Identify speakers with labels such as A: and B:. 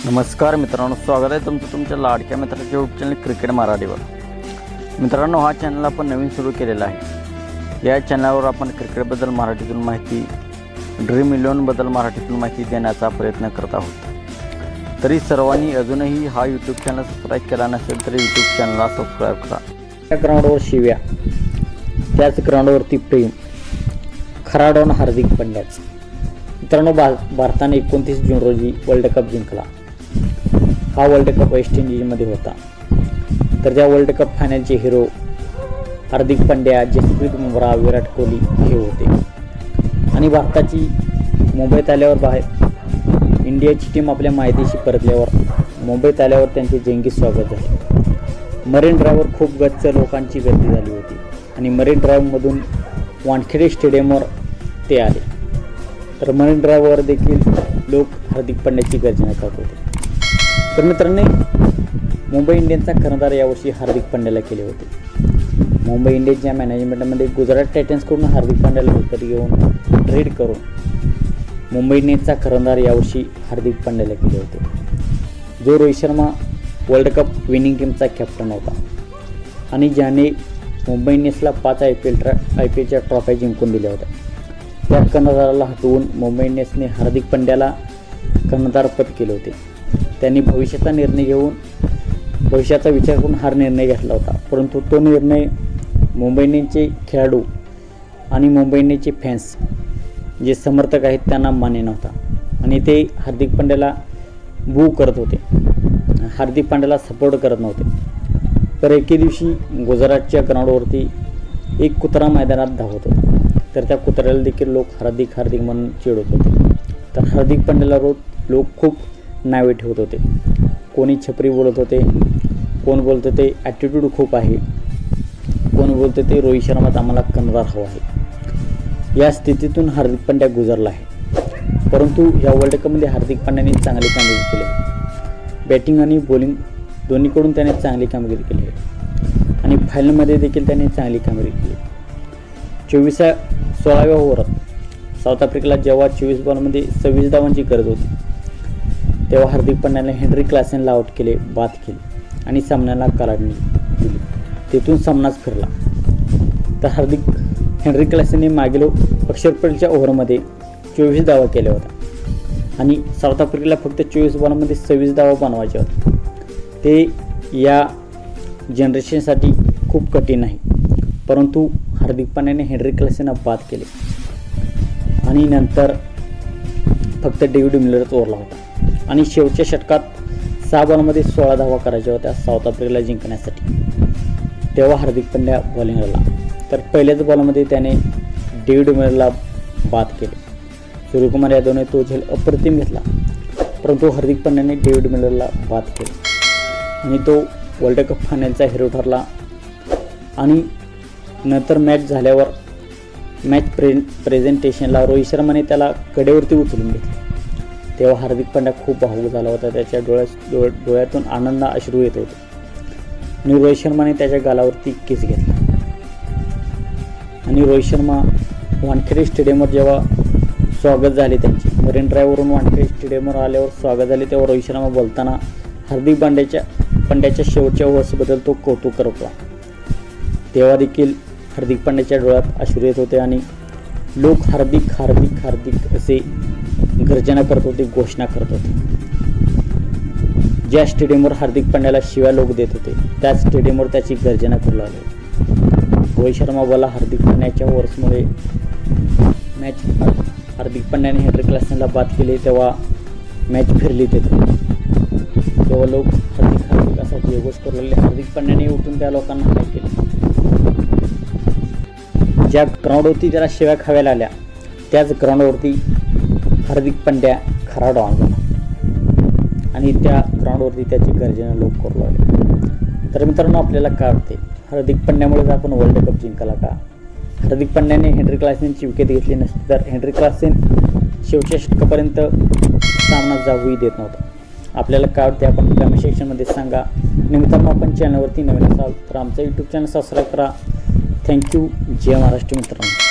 A: नमस्कार मित्रांनो, स्वागत आहे तुमचं तुमच्या लाडक्या मित्राच्या यूट्यूब चॅनल क्रिकेट मराठीवर। मित्रांनो, हा चॅनल आपण नवीन सुरू केलेला आहे। या चॅनलवर आपण क्रिकेटबद्दल मराठीतून माहिती, ड्रीम 11 बद्दल मराठीतून माहिती देण्याचा प्रयत्न करत आहोत। तरी सर्वांनी अजूनही हा यूट्यूब चॅनल सबस्क्राईब केला नसेल तर यूट्यूब चॅनलला सबस्क्राईब करा। त्या ग्राउंडवर शिव्या, त्याच ग्राउंडवरती प्रेम, खरा डॉन हार्दिक पंड्याच। मित्रांनो, भारताने 29 जून रोजी वर्ल्ड कप जिंकला। हा वर्ल्ड कप वेस्ट इंडिजमध्ये होता। तर त्या world cup फायनलचे hero Hardik Pandya, Jasprit Bumrah, Virat Kohli हे होते। आणि भारताची मुंबईत आल्यावर इंडियाची टीम आपल्या मायदेशी परतल्यावर मुंबईत आल्यावर त्यांचे जंगी स्वागत झाले। मरीन ड्राईव्हवर खूप गच्च लोकांची गर्दी झाली होती आणि मरीन ड्राईव्हमधून वानखेडे स्टेडियमवर ते आले। तर मरीन ड्राईव्हवर देखील लोक हार्दिक पांड्याची गर्जना करत होते। तर मित्रांनो, मुंबई इंडियन्सचा कर्णधार यावर्षी हार्दिक पांड्याला केले होते। मुंबई इंडियन्सच्या मॅनेजमेंटमध्ये गुजरात टायटन्सकडून हार्दिक पांड्याला विकत घेऊन ट्रेड करून मुंबई इंडियन्सचा कर्णधार यावर्षी हार्दिक पांड्याला केले होते, जो Rohit Sharma world cup winning टीमचा कॅप्टन होता आणि ज्याने मुंबई इंडियन्सला 5 IPLच्या ट्रॉफ्या जिंकून दिल्या होत्या। त्या कर्णधाराला हटवून मुंबई इंडियन्सने हार्दिक पांड्याला कर्णधारपद केले होते। त्यांनी भविष्याचा विचार करून हा निर्णय घेतला होता, परंतु तो निर्णय मुंबई इंडियन्सचे खेळाडू आणि मुंबई इंडियन्सचे फॅन्स जे समर्थक आहेत त्यांना मान्य नव्हता आणि ते हार्दिक पांड्याला बू करत होते, हार्दिक पांड्याला सपोर्ट करत नव्हते। तर एके दिवशी गुजरातच्या ग्राउंडवरती एक कुत्रा मैदानात धावत होता। तर त्या कुत्र्याला देखील लोक हार्दिक म्हणून चिडवत होते। तर हार्दिक पांड्याला लोक खूप नावे ठेवत होते। कोणी छपरी बोलत होते, कोण बोलत होते ॲटिट्यूड खूप आहे, कोण बोलत होते रोहित शर्मात आम्हाला कर्णधार हवा आहे। या स्थितीतून हार्दिक पांड्या गुजरला आहे, परंतु या वर्ल्ड कपमध्ये हार्दिक पांड्याने चांगली कामगिरी केली आहे। बॅटिंग आणि बॉलिंग दोन्हीकडून त्याने चांगली कामगिरी केली आहे आणि फायनलमध्ये देखील त्याने चांगली कामगिरी केली। 16व्या ओव्हरात साऊथ आफ्रिकेला जेव्हा 24 बॉलमध्ये 26 धावांची गरज होती, तेव्हा हार्दिक पांड्याने हेनरी क्लासेनला आउट केले, बाद केली आणि सामन्याला काढणी दिली। तेथून सामनाच फिरला। तर हेनरी क्लासेनने मागील अक्षर पटेलच्या ओव्हरमध्ये 24 धावा केल्या होत्या आणि साऊथ आफ्रिकेला फक्त 24 बॉलमध्ये 26 धावा बनवायच्या होत्या। ते या जनरेशनसाठी खूप कठीण आहे, परंतु हार्दिक पांड्याने हेनरी क्लासेनला बाद केले आणि नंतर फक्त डेव्हिड मिलरच उरला होता आणि शेवटच्या षटकात 6 बॉलमध्ये 16 धावा करायच्या होत्या साऊथ आफ्रिकेला जिंकण्यासाठी। तेव्हा हार्दिक पांड्या बॉलिंगला आला। तर पहिल्याच बॉलमध्ये त्याने डेव्हिड मिलरला बाद केले। सूर्यकुमार यादवने तो झेल अप्रतिम घेतला, परंतु हार्दिक पांड्याने डेव्हिड मिलरला बाद केले आणि तो वर्ल्ड कप फायनलचा हिरो ठरला। आणि नंतर मॅच झाल्यावर प्रेझेंटेशनला रोहित शर्माने त्याला कडेवरती उचलून घेतले। तेव्हा हार्दिक पांड्या खूप भावूक झाला होता। त्याच्या डोळ्यातून आनंद अश्रू येत होते आणि रोहित शर्माने त्याच्या गालावरती किस घेतला आणि रोहित शर्मा वानखेडे स्टेडियमवर जेव्हा स्वागत झाले, त्यांचे मरीन ड्राईव्हवरून वानखेडे स्टेडियमवर आल्यावर स्वागत झाले, तेव्हा रोहित शर्मा बोलताना हार्दिक पांड्याच्या शेवटच्या ओव्हर्सबद्दल तो कौतुक करत होता। तेव्हा देखील हार्दिक पांड्याच्या डोळ्यात अश्रू येत होते आणि लोक हार्दिक असे गर्जना करत होते, घोषणा करत होते। ज्या स्टेडियमवर हार्दिक पांड्याला शिव्या लोक देत होते, त्याच स्टेडियमवर त्याची गर्जना करू लागले। रोहित शर्मा बोला, हार्दिक पांड्याच्या ओव्हर्समुळे हार्दिक पांड्याने हेनरी क्लासेनला बाद केले, तेव्हा मॅच फिरली तेव्हा लोक हार्दिक असा जयघोष करू लागले। हार्दिक पांड्याने उठून त्या लोकांना हाय केले। ज्या ग्राउंडवरती त्याला शिव्या खाव्याला आल्या, त्याच ग्राउंडवरती हार्दिक पांड्या खरा डॉन झाला आणि त्या ग्राउंडवरती त्याची गर्जना लोक करू लागले। तर मित्रांनो, आपल्याला काय वाटते, हार्दिक पांड्यामुळेच आपण वर्ल्ड कप जिंकला का? हार्दिक पांड्याने हेनरी क्लासेनची विकेट घेतली नसती तर हेनरी क्लासेन शेवटच्या षटकापर्यंत सामना जाऊही देत नव्हता। आपल्याला काय वाटते आपण कमेंट सेक्शनमध्ये सांगा। आणि मित्रांनो, आपण चॅनलवरती नवीन असाल तर आमचं यूट्यूब चॅनल सबस्क्राईब करा। थँक्यू। जय महाराष्ट्र मित्रांनो।